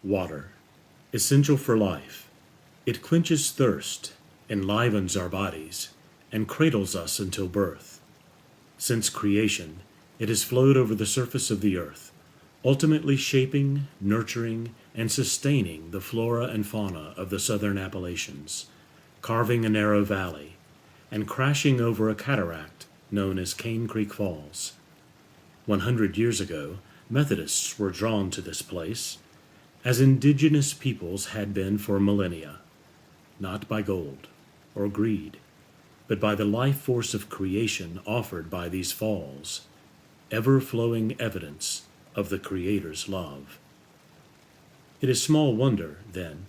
Water, essential for life. It quenches thirst, enlivens our bodies, and cradles us until birth. Since creation, it has flowed over the surface of the earth, ultimately shaping, nurturing, and sustaining the flora and fauna of the southern Appalachians, carving a narrow valley, and crashing over a cataract known as Cane Creek Falls. 100 years ago, Methodists were drawn to this place, as indigenous peoples had been for millennia, not by gold or greed, but by the life force of creation offered by these falls, ever-flowing evidence of the Creator's love. It is small wonder, then,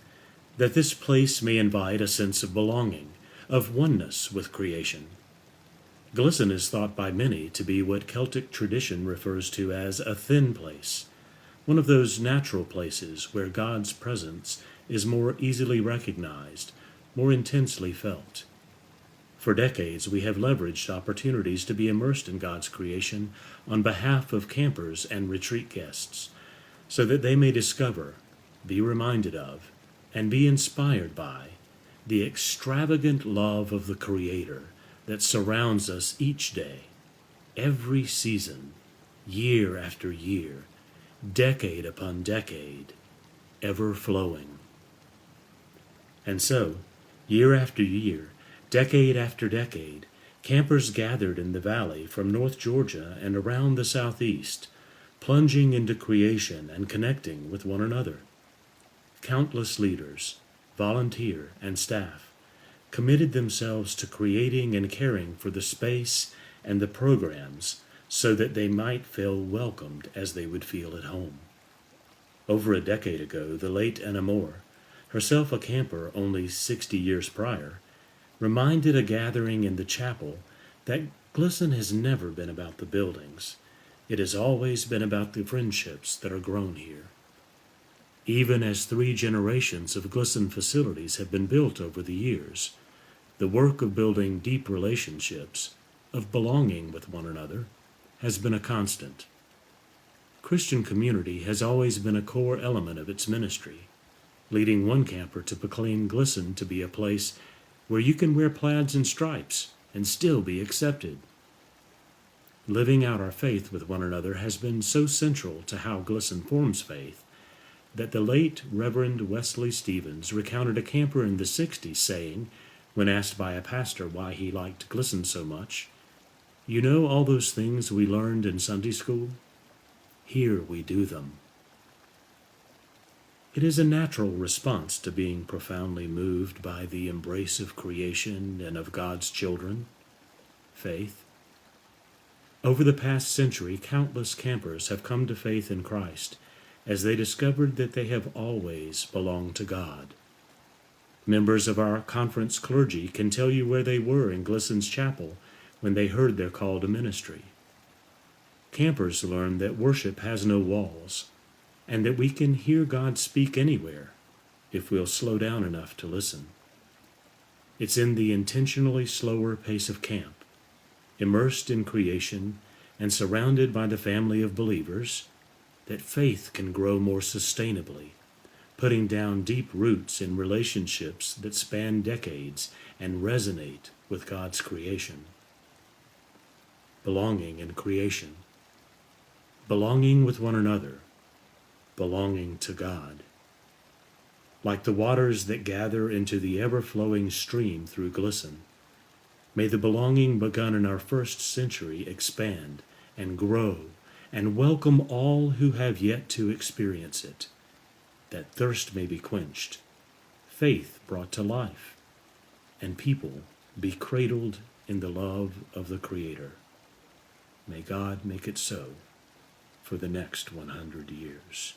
that this place may invite a sense of belonging, of oneness with creation. Glisson is thought by many to be what Celtic tradition refers to as a thin place, one of those natural places where God's presence is more easily recognized, more intensely felt. For decades, we have leveraged opportunities to be immersed in God's creation on behalf of campers and retreat guests, so that they may discover, be reminded of, and be inspired by the extravagant love of the Creator that surrounds us each day, every season, year after year, decade upon decade, ever flowing. And so, year after year, decade after decade, campers gathered in the valley from North Georgia and around the southeast, plunging into creation and connecting with one another. Countless leaders, volunteer, and staff committed themselves to creating and caring for the space and the programs so that they might feel welcomed as they would feel at home. Over a decade ago, the late Anna Moore, herself a camper only 60 years prior, reminded a gathering in the chapel that Glisson has never been about the buildings. It has always been about the friendships that are grown here. Even as 3 generations of Glisson facilities have been built over the years, the work of building deep relationships, of belonging with one another, has been a constant. Christian community has always been a core element of its ministry, leading one camper to proclaim Glisson to be a place where you can wear plaids and stripes and still be accepted. Living out our faith with one another has been so central to how Glisson forms faith that the late Reverend Wesley Stevens recounted a camper in the 60s saying, when asked by a pastor why he liked Glisson so much, "You know all those things we learned in Sunday school? Here we do them." It is a natural response to being profoundly moved by the embrace of creation and of God's children, faith. Over the past century, countless campers have come to faith in Christ as they discovered that they have always belonged to God. Members of our conference clergy can tell you where they were in Glisson's chapel when they heard their call to ministry. Campers learn that worship has no walls, and that we can hear God speak anywhere if we'll slow down enough to listen. It's in the intentionally slower pace of camp, immersed in creation and surrounded by the family of believers, that faith can grow more sustainably, putting down deep roots in relationships that span decades and resonate with God's creation. Belonging in creation, belonging with one another, belonging to God. Like the waters that gather into the ever-flowing stream through Glisson, may the belonging begun in our first century expand and grow and welcome all who have yet to experience it, that thirst may be quenched, faith brought to life, and people be cradled in the love of the Creator. May God make it so for the next 100 years.